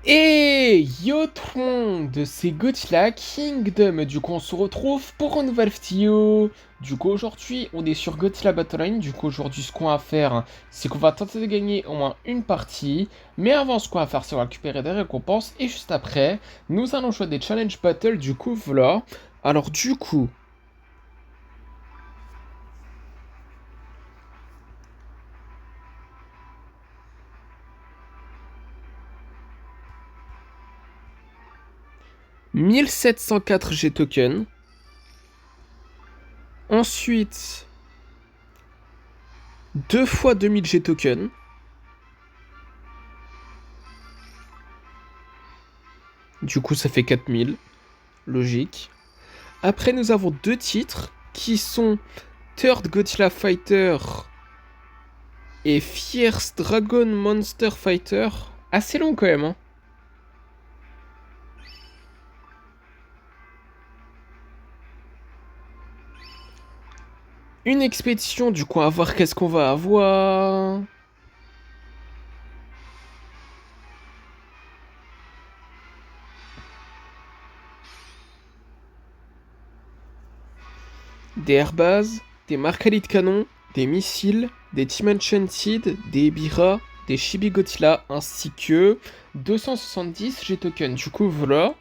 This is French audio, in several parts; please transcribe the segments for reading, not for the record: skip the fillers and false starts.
Et yo tout le monde, c'est Gothla Kingdom. Du coup, on se retrouve pour une nouvelle vidéo. Du coup, aujourd'hui, on est sur Gothla Battleline. Du coup, aujourd'hui, ce qu'on va faire, c'est qu'on va tenter de gagner au moins une partie. Mais avant, ce qu'on va faire, c'est récupérer des récompenses. Et juste après, nous allons jouer des challenge battles. Du coup, voilà. Alors, du coup, 1704 G tokens. Ensuite, 2 fois 2000 G tokens. Du coup, ça fait 4000. Logique. Après, nous avons deux titres qui sont Third Godzilla Fighter et Fierce Dragon Monster Fighter. Assez long quand même, hein. Une expédition, du coup, à voir qu'est-ce qu'on va avoir. Des airbases, des marcalites canon, des missiles, des Team Enchanted, des Ebira, des Chibi Godzilla, ainsi que 270 G-tokens. Du coup, voilà.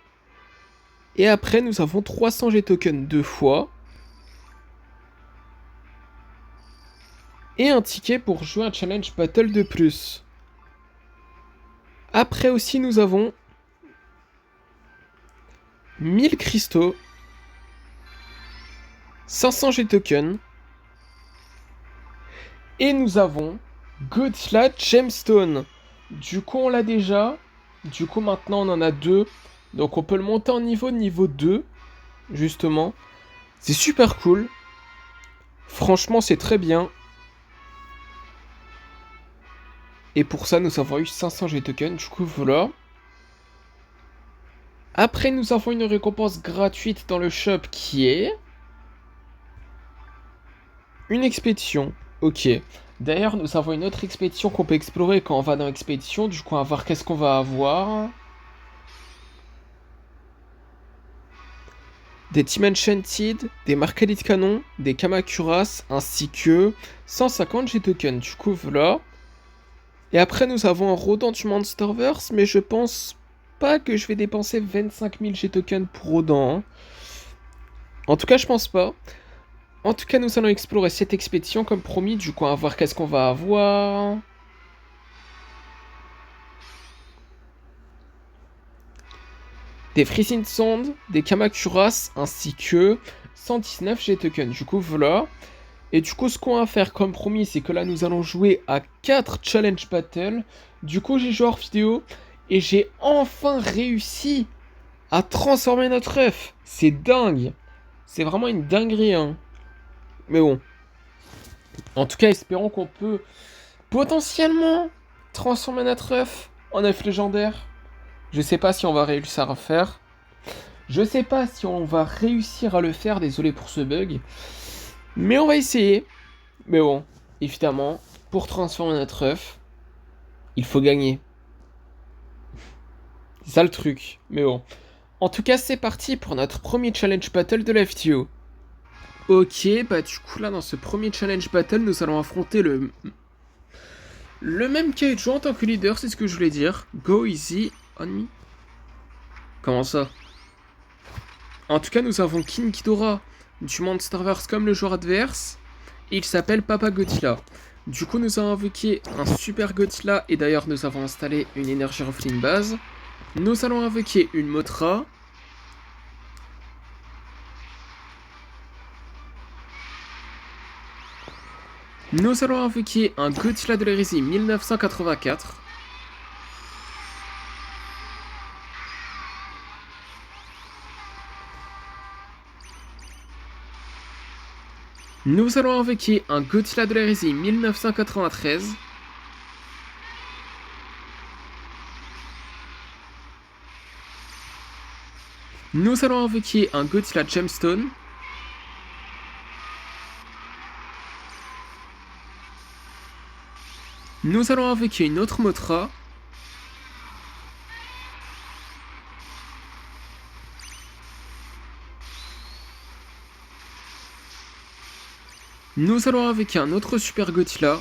Et après, nous avons 300 G-tokens deux fois. Et un ticket pour jouer un challenge battle de plus. Après aussi, nous avons 1000 cristaux, 500 G-tokens, et nous avons Godzilla Gemstone. Du coup, on l'a déjà. Du coup, maintenant, on en a deux. Donc, on peut le monter en niveau 2, justement. C'est super cool. Franchement, c'est très bien. Et pour ça, nous avons eu 500 G-tokens. Du coup, voilà. Après, nous avons une récompense gratuite dans le shop qui est une expédition. Ok. D'ailleurs, nous avons une autre expédition qu'on peut explorer quand on va dans l'expédition. Du coup, on va voir qu'est-ce qu'on va avoir. Des Team Enchanted, des Marcalites Canon, des Kamakuras, ainsi que 150 G-tokens. Du coup, voilà. Et après, nous avons un Rodent du Monsterverse, mais je pense pas que je vais dépenser 25 000 G-tokens pour Rodent, hein. En tout cas, je pense pas. En tout cas, nous allons explorer cette expédition comme promis. Du coup, on va voir qu'est-ce qu'on va avoir. Des Freezing Sand, des Kamakuras, ainsi que 119 G-tokens. Du coup, voilà. Et du coup, ce qu'on va faire comme promis, c'est que là, nous allons jouer à 4 challenge battles. Du coup, j'ai joué hors vidéo et j'ai enfin réussi à transformer notre œuf. C'est dingue. C'est vraiment une dinguerie, hein. Mais bon. En tout cas, espérons qu'on peut potentiellement transformer notre œuf en œuf légendaire. Je sais pas si on va réussir à le faire. Je sais pas si on va réussir à le faire, désolé pour ce bug. Mais on va essayer. Mais bon, évidemment, pour transformer notre œuf, il faut gagner. C'est ça le truc. Mais bon. En tout cas, c'est parti pour notre premier challenge battle de la vidéo. Ok, bah du coup là, dans ce premier challenge battle, nous allons affronter le même Kaiju en tant que leader, c'est ce que je voulais dire. Go easy on me. Comment ça? En tout cas, nous avons King Ghidorah du Monsterverse comme le joueur adverse. Et il s'appelle Papa Godzilla. Du coup, nous avons invoqué un Super Godzilla. Et d'ailleurs, nous avons installé une énergie Ruffling base. Nous allons invoquer une Mothra. Nous allons invoquer un Godzilla de l'hérésie 1984. Nous allons invoquer un Godzilla de l'hérésie 1993. Nous allons invoquer un Godzilla Gemstone. Nous allons invoquer une autre Mothra. Nous allons avec un autre Super Godzilla.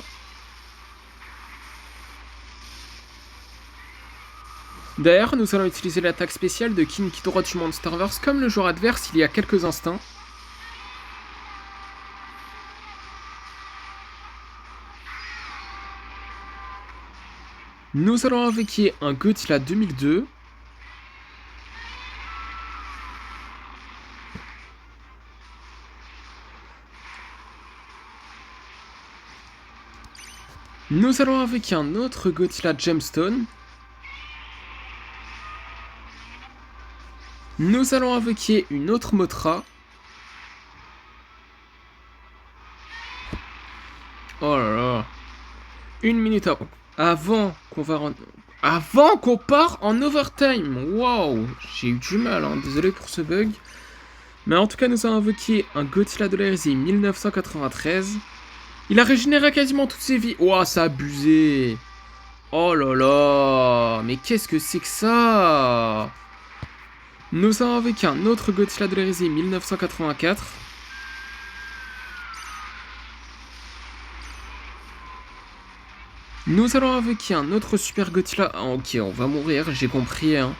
D'ailleurs, nous allons utiliser l'attaque spéciale de King Ghidorah du Monsterverse comme le joueur adverse il y a quelques instants. Nous allons invoquer un Godzilla 2002. Nous allons invoquer un autre Godzilla Gemstone. Nous allons invoquer une autre Mothra. Oh là là. Une minute avant qu'on part en overtime. Waouh. J'ai eu du mal, hein. Désolé pour ce bug. Mais en tout cas, nous avons invoqué un Godzilla de l'hérésie 1993. Il a régénéré quasiment toutes ses vies. Ouah, ça a abusé. Oh là là. Mais qu'est-ce que c'est que ça? Nous avons avec un autre Godzilla de l'hérésie 1984. Nous allons invoquer un autre Super Godzilla. Ah, ok, on va mourir, j'ai compris. Hein.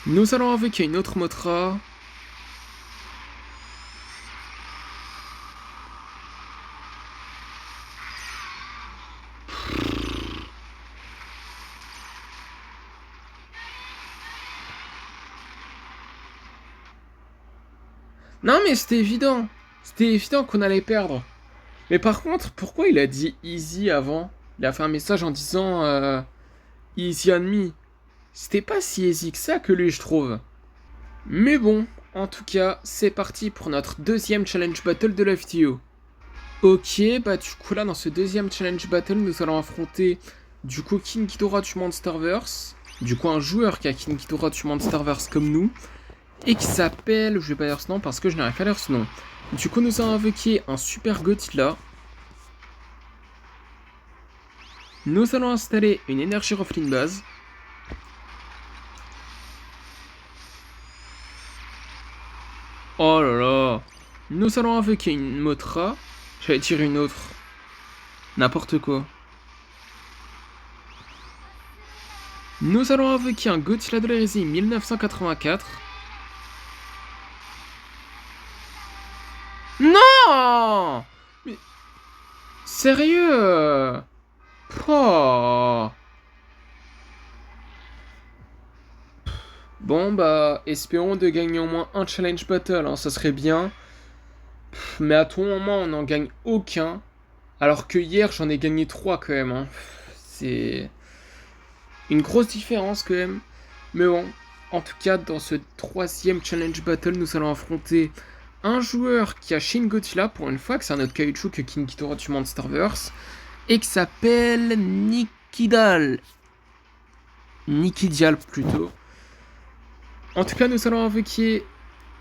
Nous allons invoquer une autre Mothra. Non mais c'était évident. C'était évident qu'on allait perdre. Mais par contre, pourquoi il a dit easy avant? Il a fait un message en disant easy on me. C'était pas si easy que ça que lui, je trouve. Mais bon, en tout cas, c'est parti pour notre deuxième challenge battle de la vidéo. Ok, bah du coup là, dans ce deuxième challenge battle, nous allons affronter du coup King Ghidorah du Monsterverse. Du coup, un joueur qui a King Ghidorah du Monsterverse comme nous. Et qui s'appelle, je vais pas dire ce nom parce que je n'arrive pas à lire ce nom. Du coup, nous avons invoqué un Super Godzilla. Nous allons installer une énergie Ruffling base. Oh là là. Nous allons invoquer une Mothra. J'allais tirer une autre. N'importe quoi. Nous allons invoquer un Godzilla de l'hérésie 1984. Non! Mais... Sérieux? Oh. Bon bah, espérons de gagner au moins un challenge battle, hein, ça serait bien. Mais à tout moment, on n'en gagne aucun. Alors que hier, j'en ai gagné 3 quand même. Hein. C'est une grosse différence quand même. Mais bon, en tout cas, dans ce troisième challenge battle, nous allons affronter un joueur qui a Shin Godzilla, pour une fois, que c'est un autre kaiju que King Ghidorah du Monsterverse, et qui s'appelle Nikidal. Nikidial plutôt. En tout cas, nous allons invoquer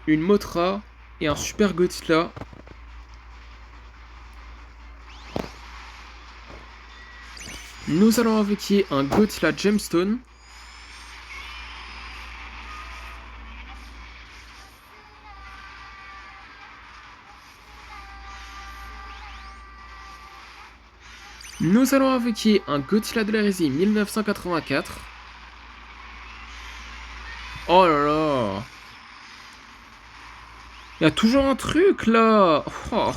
une Mothra et un Super Godzilla. Nous allons invoquer un Godzilla Gemstone. Nous allons invoquer un Godzilla de l'hérésie 1984. Oh là là. Il y a toujours un truc là. Oh.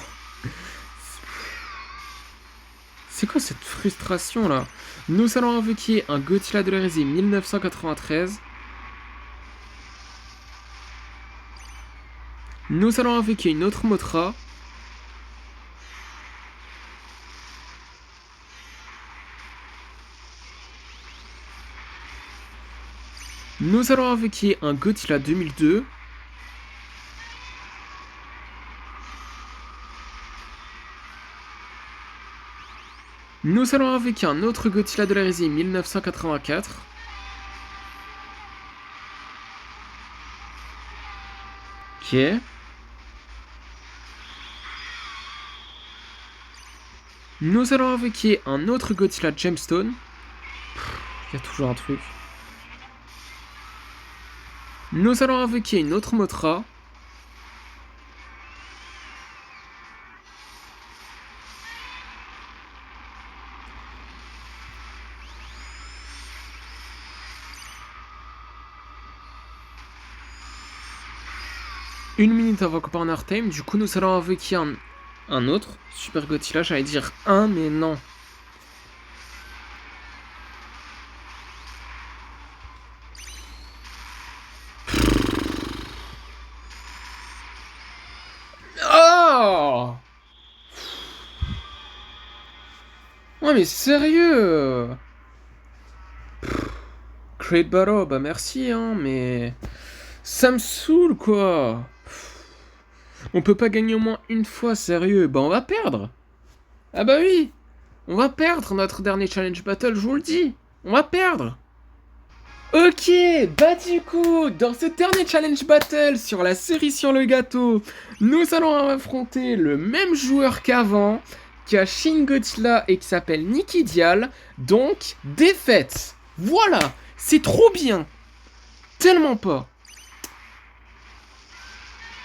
C'est quoi cette frustration là? Nous allons invoquer un Godzilla de l'hérésie 1993. Nous allons invoquer une autre Mothra. Nous allons invoquer un Godzilla 2002. Nous allons invoquer un autre Godzilla de l'hérésie 1984. Ok. Nous allons invoquer un autre Godzilla Gemstone. Il y a toujours un truc. Nous allons invoquer une autre Mothra. 1 minute avant Corner Time, du coup nous allons invoquer un autre Super Godzilla, j'allais dire un mais non. Oh! Ouais mais sérieux! Great Battle, bah merci hein, mais... Ça me saoule quoi! On peut pas gagner au moins une fois, sérieux, bah on va perdre! Ah bah oui! On va perdre notre dernier challenge battle, je vous le dis! On va perdre! Ok, bah du coup, dans ce dernier challenge battle sur la série sur le gâteau, nous allons affronter le même joueur qu'avant, qui a Shin Godzilla et qui s'appelle Nikidial, donc défaite. Voilà, c'est trop bien. Tellement pas.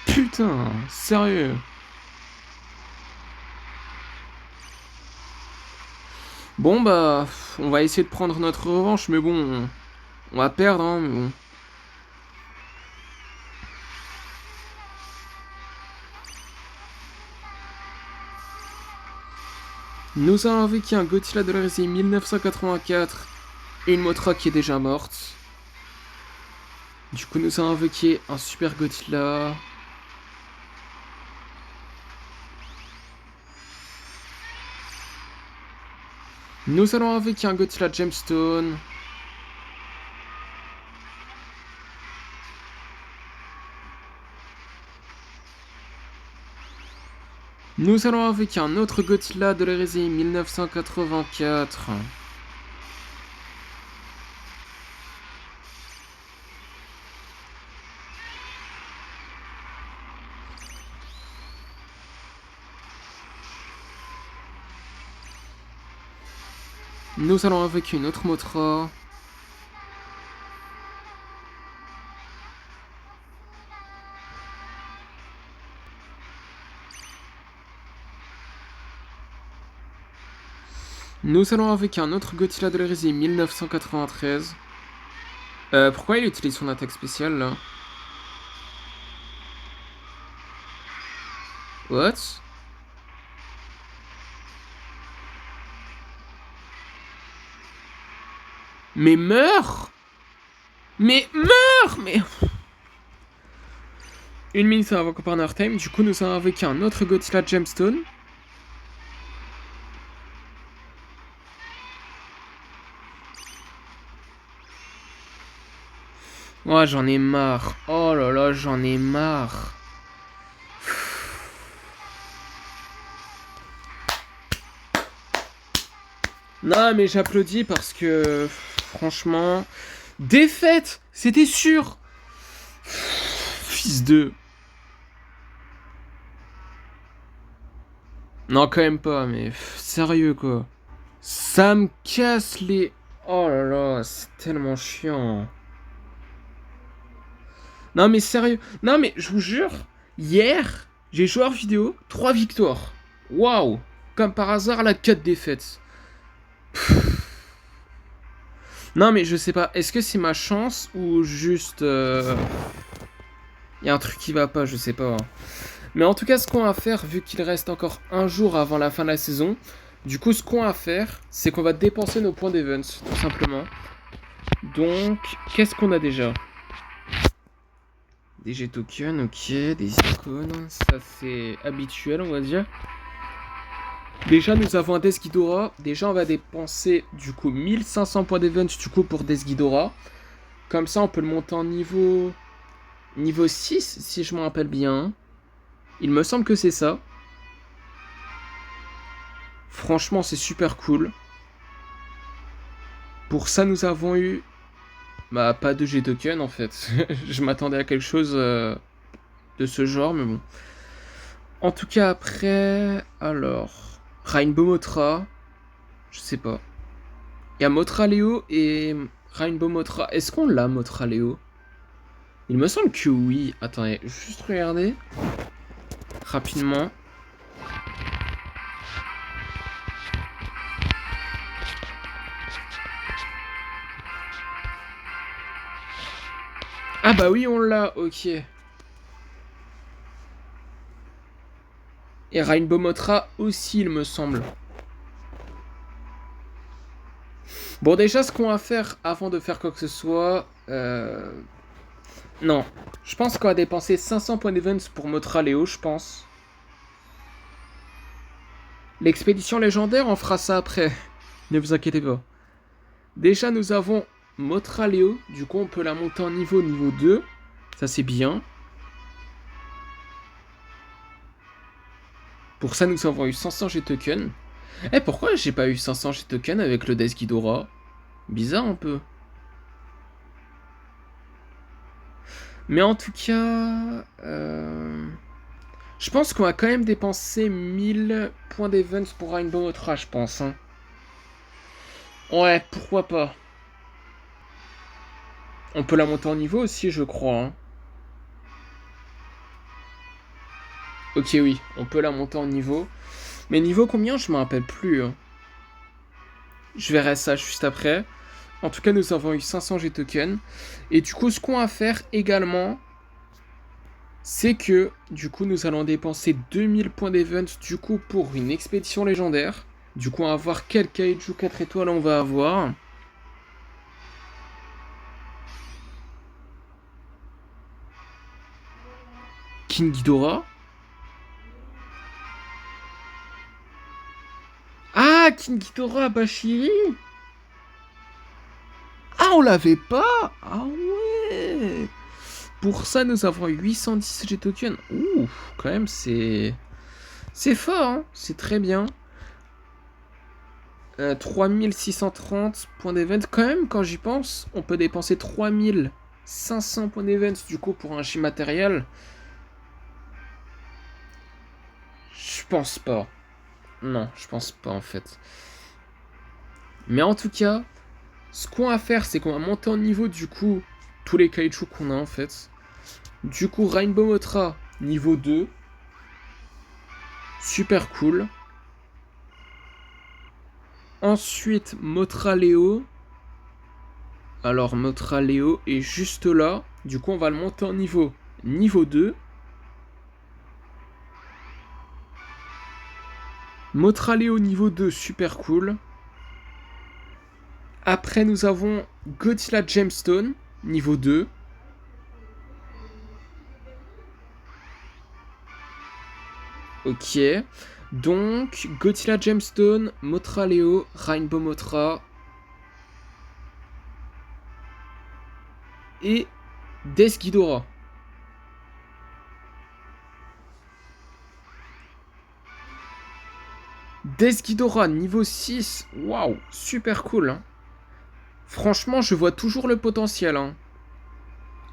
Putain, sérieux. Bon bah, on va essayer de prendre notre revanche, mais bon, on va perdre, hein, mais bon. Nous avons vécu un Godzilla de l'Eurasie 1984 et une Mothra qui est déjà morte. Du coup, nous avons invoqué un Super Godzilla. Nous allons invoquer un Godzilla Gemstone. Nous allons invoquer un autre Godzilla de l'hérésie 1984. Nous allons invoquer une autre Mothra. Nous allons invoquer un autre Godzilla de l'hérésie 1993. Pourquoi il utilise son attaque spéciale là? What? Mais meurs! Mais meurs! Mais... 1 minute avant Corner Time, du coup nous allons invoquer un autre Godzilla Gemstone. Oh, j'en ai marre. Oh là là, j'en ai marre. Non, mais j'applaudis parce que... Franchement... Défaite! C'était sûr! Fils de... Non, quand même pas, mais... Sérieux, quoi. Ça me casse les... Oh là là, c'est tellement chiant. Non, mais sérieux. Non, mais je vous jure, hier, j'ai joué en vidéo, 3 victoires. Waouh! Comme par hasard, la 4 défaites. Non, mais je sais pas, est-ce que c'est ma chance ou juste... Y a un truc qui va pas, je sais pas. Mais en tout cas, ce qu'on va faire, vu qu'il reste encore un jour avant la fin de la saison, du coup, ce qu'on va faire, c'est qu'on va dépenser nos points d'events, tout simplement. Donc, qu'est-ce qu'on a déjà? Des G-tokens, ok, des icônes, ça c'est habituel, on va dire. Déjà, nous avons un Death Ghidorah. Déjà, on va dépenser du coup 1500 points d'event du coup pour Death Ghidorah. Comme ça, on peut le monter en niveau 6, si je me rappelle bien. Il me semble que c'est ça. Franchement, c'est super cool. Pour ça, nous avons eu... Bah, pas de G-token en fait. Je m'attendais à quelque chose de ce genre, mais bon. En tout cas, après... Alors... Rainbow Mothra. Je sais pas. Il y a Mothra Léo et Rainbow Mothra. Est-ce qu'on l'a, Mothra Léo? Il me semble que oui. Attendez, juste regarder. Rapidement. Ah bah oui, on l'a, ok. Et Rainbow Mothra aussi, il me semble. Bon, déjà, ce qu'on va faire avant de faire quoi que ce soit... Non. Je pense qu'on va dépenser 500 points d'events pour Mothra Léo, je pense. L'expédition légendaire, on fera ça après. Ne vous inquiétez pas. Déjà, nous avons Mothra Léo. Du coup, on peut la monter en niveau 2. Ça, c'est bien. Pour ça, nous avons eu 500 G-Tokens. Eh, pourquoi j'ai pas eu 500 G-Tokens avec le Death Ghidorah? Bizarre un peu. Mais en tout cas... Je pense qu'on va quand même dépenser 1000 points d'events pour Rainbow Mothra, je pense. Hein. Ouais, pourquoi pas. On peut la monter en niveau aussi, je crois. Hein. Ok, oui, on peut la monter en niveau. Mais niveau combien, je me rappelle plus. Hein. Je verrai ça juste après. En tout cas, nous avons eu 500 G-Tokens. Et du coup, ce qu'on va faire également, c'est que, du coup, nous allons dépenser 2000 points d'events, du coup, pour une expédition légendaire. Du coup, on va voir quel Kaiju 4 étoiles on va avoir. King Ghidorah. Ah, King Ghidorah Bashiri. Ah, on l'avait pas. Ah ouais. Pour ça, nous avons 810 G-Tokens. Ouh, quand même, c'est... C'est fort, hein. C'est très bien. 3630 points d'event. Quand même, quand j'y pense, on peut dépenser 3500 points d'event, du coup, pour un G matériel. Je pense pas. Non, je pense pas, en fait. Mais en tout cas, ce qu'on va faire, c'est qu'on va monter en niveau, du coup, tous les kaiju qu'on a, en fait. Du coup, Rainbow Mothra, niveau 2. Super cool. Ensuite, Mothra Léo. Alors, Mothra Léo est juste là. Du coup, on va le monter en niveau 2. Mothra Léo niveau 2, super cool. Après, nous avons Godzilla Gemstone, niveau 2. Ok. Donc, Godzilla Gemstone, Mothra Léo, Rainbow Mothra. Et Death Ghidorah. Death Ghidorah, niveau 6. Waouh, super cool. Hein. Franchement, je vois toujours le potentiel. Hein.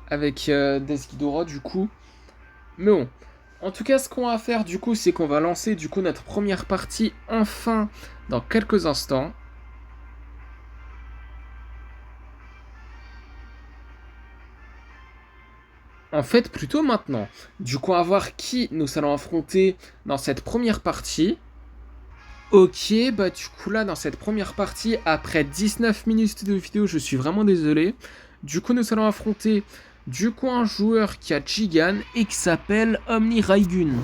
Avec Death Ghidorah, du coup. Mais bon. En tout cas, ce qu'on va faire, du coup, c'est qu'on va lancer, du coup, notre première partie, enfin, dans quelques instants. En fait, plutôt maintenant. Du coup, on va voir qui nous allons affronter dans cette première partie. Ok, bah du coup là, dans cette première partie, après 19 minutes de vidéo, je suis vraiment désolé. Du coup, nous allons affronter, du coup, un joueur qui a Jigan et qui s'appelle Omni Raigun.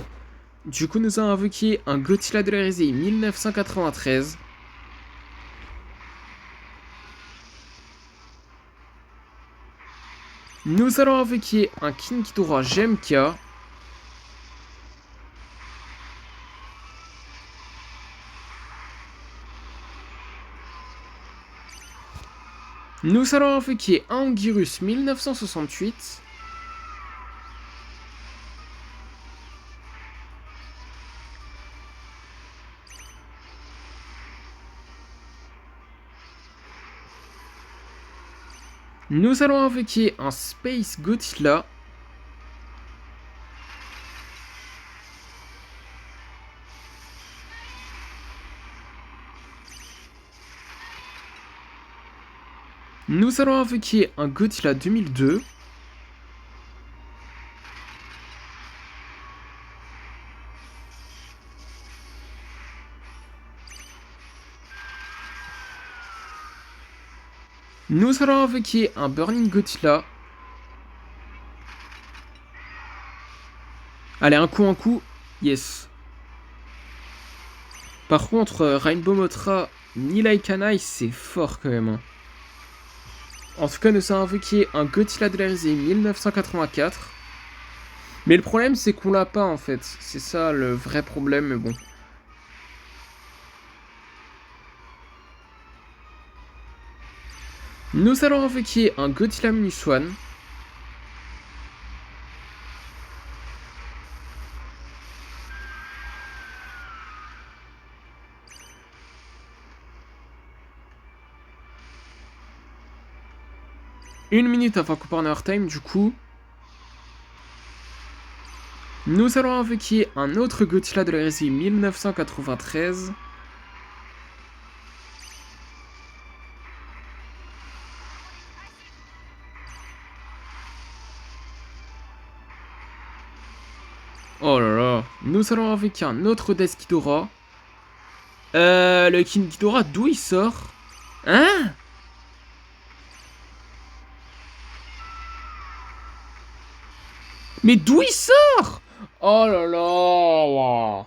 Du coup, nous allons invoquer un Godzilla de l'Hérésie 1993. Nous allons invoquer un King Ghidorah GMK. Nous allons invoquer un Anguirus 1968. Nous allons invoquer un Space Godzilla. Nous allons invoquer un Godzilla 2002. Nous allons invoquer un Burning Godzilla. Allez, un coup. Yes. Par contre, Rainbow Motra ni Laikanai, c'est fort quand même. Hein. En tout cas, nous avons invoqué un Godzilla de la risée 1984. Mais le problème, c'est qu'on l'a pas en fait. C'est ça le vrai problème, mais bon. Nous allons invoquer un Godzilla Minus One. Une minute avant qu'on part en time, du coup. Nous allons invoquer un autre Godzilla de la série 1993. Oh là là. Nous allons invoquer un autre Death Ghidorah. Le King Ghidorah, d'où il sort? Hein? Mais d'où il sort? Oh là là.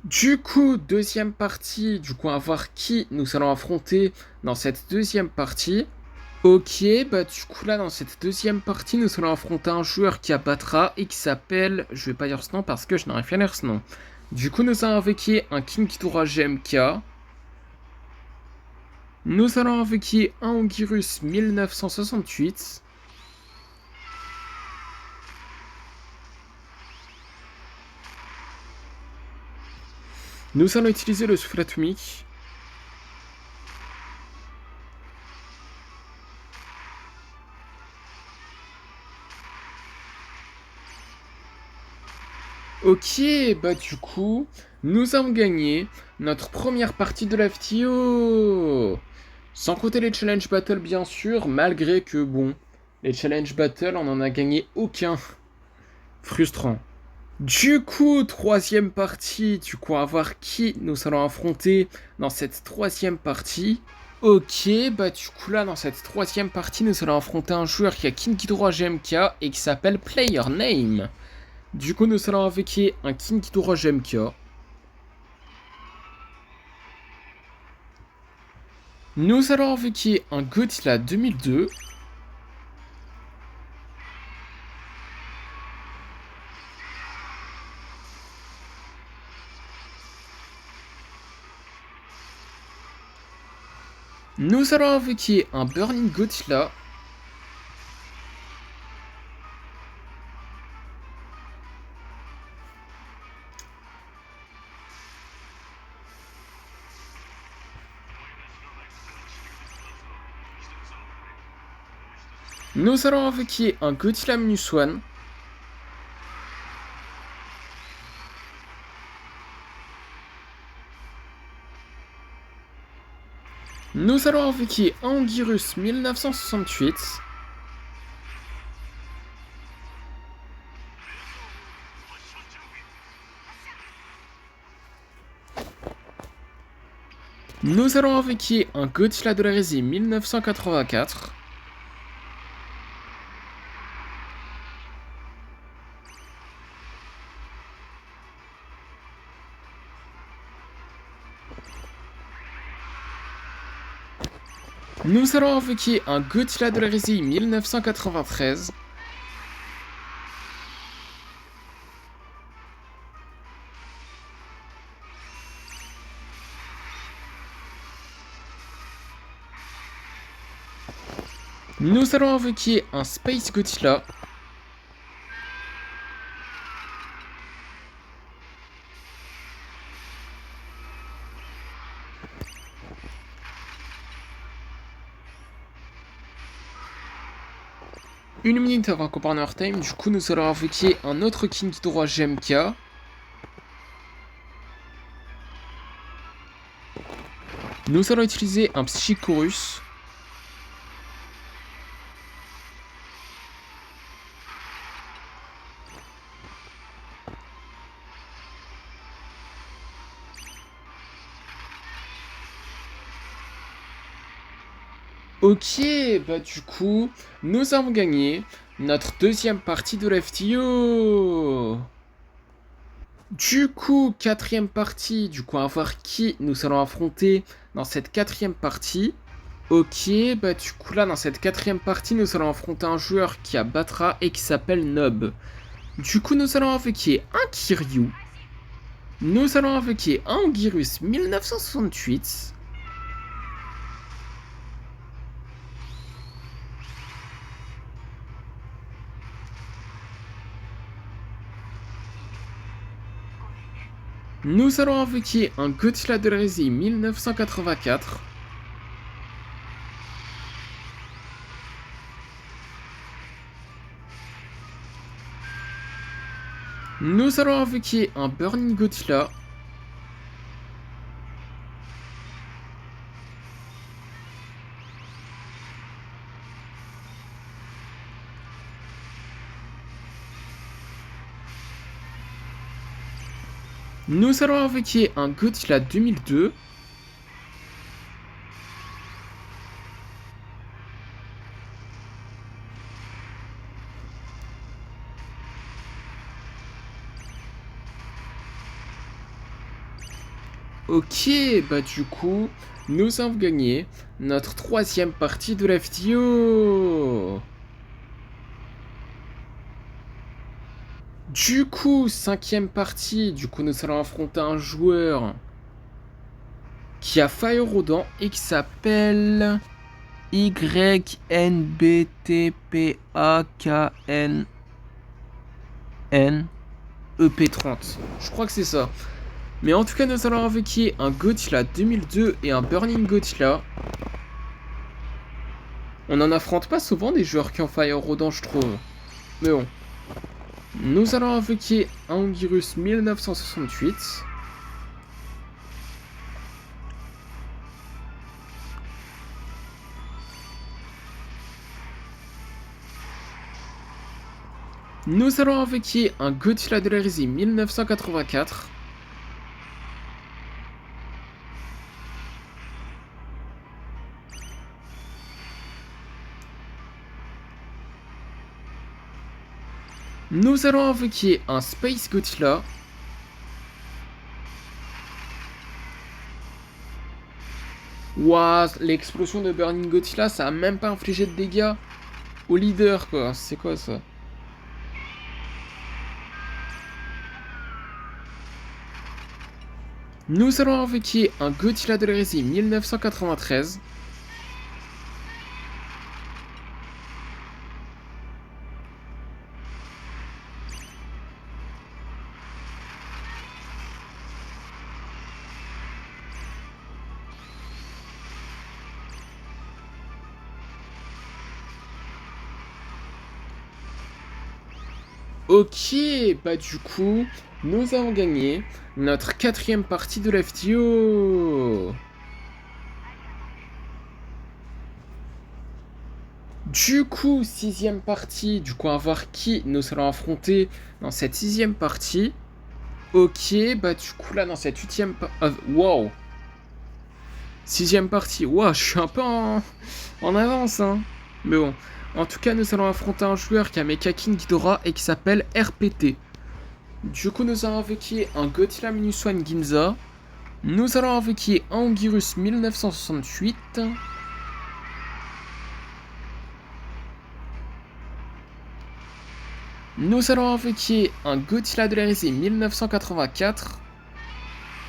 Du coup, deuxième partie. Du coup, on va voir qui nous allons affronter dans cette deuxième partie. Ok, bah du coup là dans cette deuxième partie nous allons affronter un joueur qui abattra et qui s'appelle, je vais pas dire ce nom parce que je n'arrive pas à lire ce nom. Du coup nous allons invoquer un King Ghidorah GMK. Nous allons invoquer un Ongirus 1968. Nous allons utiliser le souffle atomique. Ok, bah du coup, nous avons gagné notre première partie de la vidéo. Sans compter les challenge battles bien sûr, malgré que bon, les challenge battles on en a gagné aucun. Frustrant. Du coup, troisième partie, du coup, on va voir qui nous allons affronter dans cette troisième partie. Ok, bah du coup là, dans cette troisième partie, nous allons affronter un joueur qui a King Ghidorah GMK et qui s'appelle Player Name. Du coup, nous allons invoquer un King Ghidorah GMK. Nous allons invoquer un Godzilla 2002. Nous allons invoquer un Burning Godzilla. Nous allons invoquer un Godzilla Minus One. Nous allons invoquer un Ongirus 1968. Nous allons invoquer un Godzilla de la résine 1984. Nous allons invoquer un Godzilla de la résine 1993. Nous allons invoquer un Space Godzilla. Une minute avant qu'on parte en time, du coup nous allons invoquer un autre King Ghidorah GMK. Nous allons utiliser un Psychorus. Ok, bah du coup, nous avons gagné notre deuxième partie de l'FTO. Du coup, quatrième partie, du coup, on va voir qui nous allons affronter dans cette quatrième partie. Ok, bah du coup là, dans cette quatrième partie, nous allons affronter un joueur qui abattra et qui s'appelle Nob. Du coup, nous allons invoquer un Kiryu. Nous allons invoquer un Anguirus 1968. Nous allons invoquer un Godzilla de l'Hérésie 1984. Nous allons invoquer un Burning Godzilla. Nous allons invoquer un Godzilla 2002. Ok, bah du coup, nous avons gagné notre troisième partie de l'FTO. Du coup, cinquième partie, du coup nous allons affronter un joueur qui a Fire aux dents et qui s'appelle YNBTPAKNNEP30. Je crois que c'est ça. Mais en tout cas, nous allons invoquer un Godzilla 2002 et un Burning Godzilla. On n'en affronte pas souvent des joueurs qui ont Fire aux dents, je trouve. Mais bon. Nous allons invoquer un Anguirus 1968. Nous allons invoquer un Godzilla de l'Hérésie 1984. Nous allons invoquer un Space Godzilla. Waouh, l'explosion de Burning Godzilla, ça a même pas infligé de dégâts au leader, quoi. C'est quoi ça? Nous allons invoquer un Godzilla de l'Hérésie 1993. Ok, bah du coup, nous avons gagné notre quatrième partie de l'FTO. Du coup, sixième partie, du coup, on va voir qui nous allons affronter dans cette sixième partie. Ok, bah du coup, là, dans cette huitième partie... wow. Sixième partie, wow, je suis un peu en avance, hein. Mais bon, en tout cas, nous allons affronter un joueur qui a Mecha King Ghidorah et qui s'appelle RPT. Du coup, nous allons invoquer un Godzilla Minus One Ginza. Nous allons invoquer un Anguirus 1968. Nous allons invoquer un Godzilla de l'Hérésie 1984.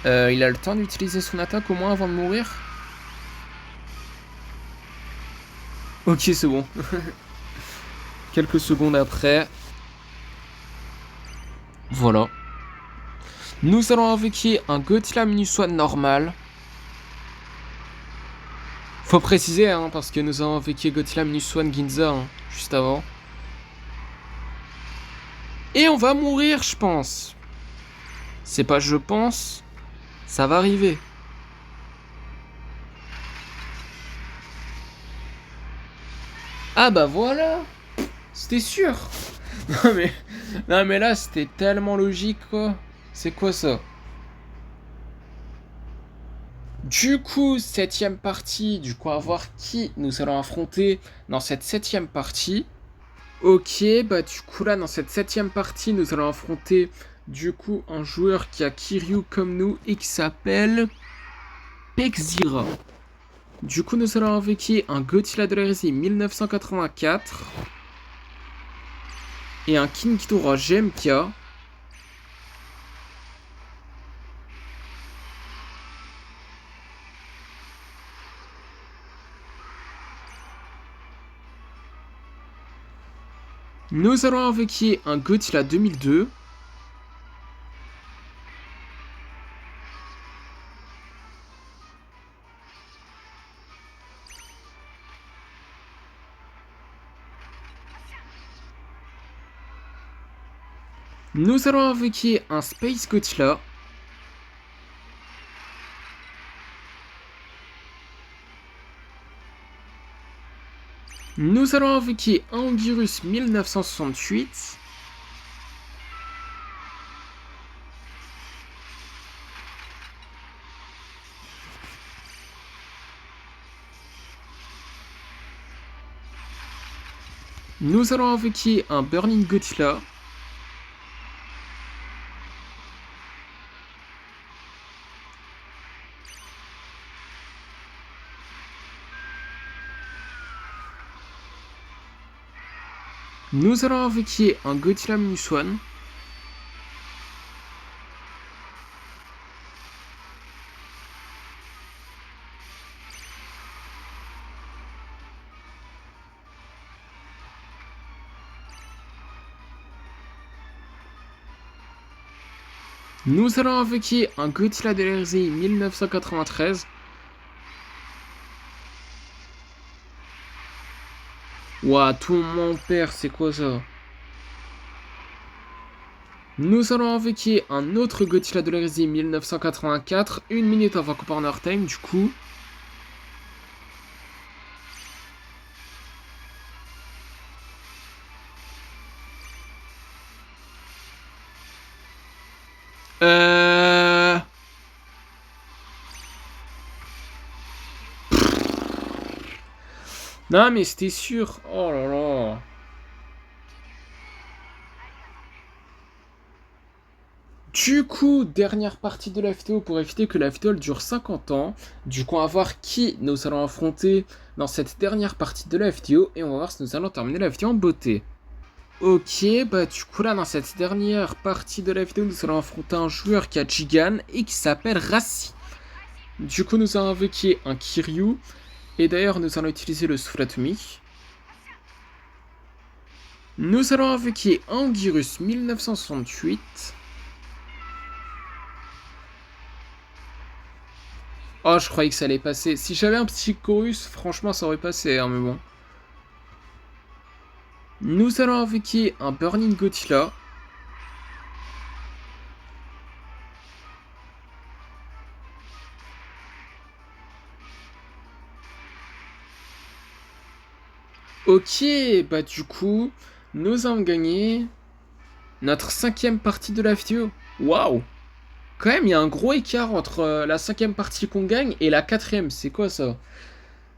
Il a le temps d'utiliser son attaque au moins avant de mourir. Ok, c'est bon. Quelques secondes après. Voilà. Nous allons invoquer un Godzilla Minus One normal. Faut préciser, hein, parce que nous avons invoqué Godzilla Minus One Ginza, hein, juste avant. Et on va mourir, je pense. C'est pas je pense, ça va arriver. Ah bah voilà. C'était sûr. Non mais là c'était tellement logique quoi. C'est quoi ça? Du coup, septième partie, du coup, à voir qui nous allons affronter dans cette septième partie. Ok, bah du coup là, dans cette septième partie, nous allons affronter du coup un joueur qui a Kiryu comme nous et qui s'appelle Pexira. Du coup, nous allons invoquer un Godzilla de l'hérésie 1984 et un King Ghidorah GMK. Nous allons invoquer un Godzilla 2002. Nous allons invoquer un Space Godzilla. Nous allons invoquer un Anguirus 1968. Nous allons invoquer un Burning Godzilla. Nous allons invoquer un Godzilla Minus One. Nous allons invoquer un Godzilla de l'hérésie 1993. Ouah, tout mon père, c'est quoi ça? Nous allons invoquer un autre Godzilla de l'hérésie 1984. 1 minute avant Corner Time, du coup. Euh... Non, mais c'était sûr. Oh là là. Du coup, dernière partie de la vidéo pour éviter que la vidéo elle dure 50 ans. Du coup, on va voir qui nous allons affronter dans cette dernière partie de la vidéo. Et on va voir si nous allons terminer la vidéo en beauté. Ok, bah du coup là, dans cette dernière partie de la vidéo, nous allons affronter un joueur qui a Jigan et qui s'appelle Rassi. Du coup, nous allons invoquer un Kiryu. Et d'ailleurs, nous allons utiliser le souffle atomique. Nous allons invoquer un Anguirus 1968. Oh, je croyais que ça allait passer. Si j'avais un petit chorus, franchement, ça aurait passé, hein, mais bon. Nous allons invoquer un Burning Godzilla. Ok, bah du coup, nous avons gagné notre cinquième partie de la vidéo. Waouh! Quand même, il y a un gros écart entre la cinquième partie qu'on gagne et la quatrième. C'est quoi ça?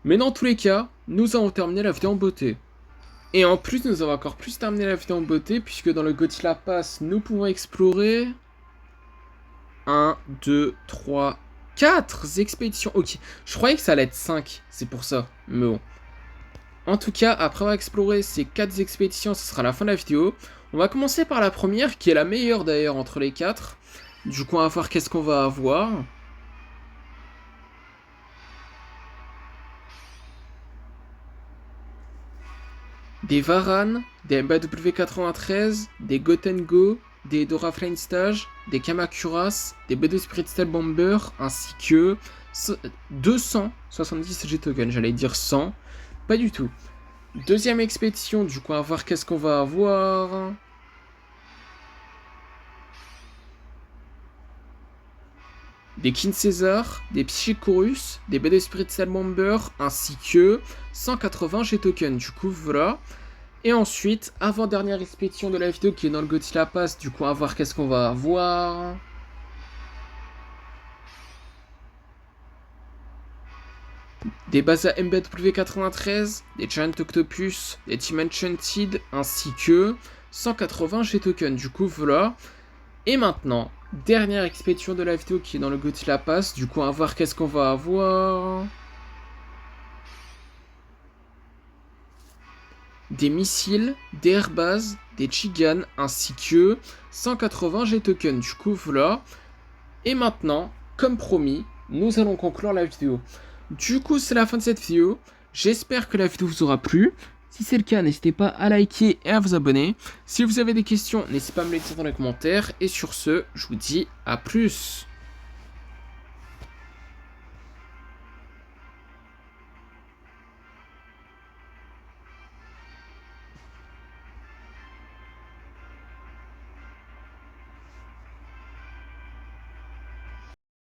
Mais dans tous les cas, nous avons terminé la vidéo en beauté. Et en plus, nous avons encore plus terminé la vidéo en beauté, puisque dans le Godzilla Pass, nous pouvons explorer 1, 2, 3, 4 expéditions. Ok, je croyais que ça allait être 5, c'est pour ça. Mais bon. En tout cas, après avoir exploré ces 4 expéditions, ce sera la fin de la vidéo. On va commencer par la première, qui est la meilleure d'ailleurs entre les 4. Du coup, on va voir qu'est-ce qu'on va avoir. Des Varan, des MBW93, des Gotengo, des Dora Stage, des Kamakuras, des BD Spirit Steel Bomber, ainsi que 270 G-Tokens. J'allais dire 100, pas du tout. Deuxième expédition, du coup, on va voir qu'est-ce qu'on va avoir. Des King César, des Psychorus, des BD Spirit Steel Bomber, ainsi que 180 G-Tokens. Du coup, voilà. Et ensuite, avant-dernière expédition de la vidéo qui est dans le Godzilla Pass, du coup, on va voir qu'est-ce qu'on va avoir. des bases à MBW93, des Giant Octopus, des Team Enchanted, ainsi que 180 G-tokens. Du coup, voilà. Et maintenant, dernière expédition de la vidéo qui est dans le Godzilla Pass. Du coup, on va voir qu'est-ce qu'on va avoir. Des missiles, des airbases, des Chigan, ainsi que 180 G-tokens. Du coup, voilà. Et maintenant, comme promis, nous allons conclure la vidéo. Du coup, c'est la fin de cette vidéo. J'espère que la vidéo vous aura plu. Si c'est le cas, n'hésitez pas à liker et à vous abonner. Si vous avez des questions, n'hésitez pas à me les dire dans les commentaires. Et sur ce, je vous dis à plus.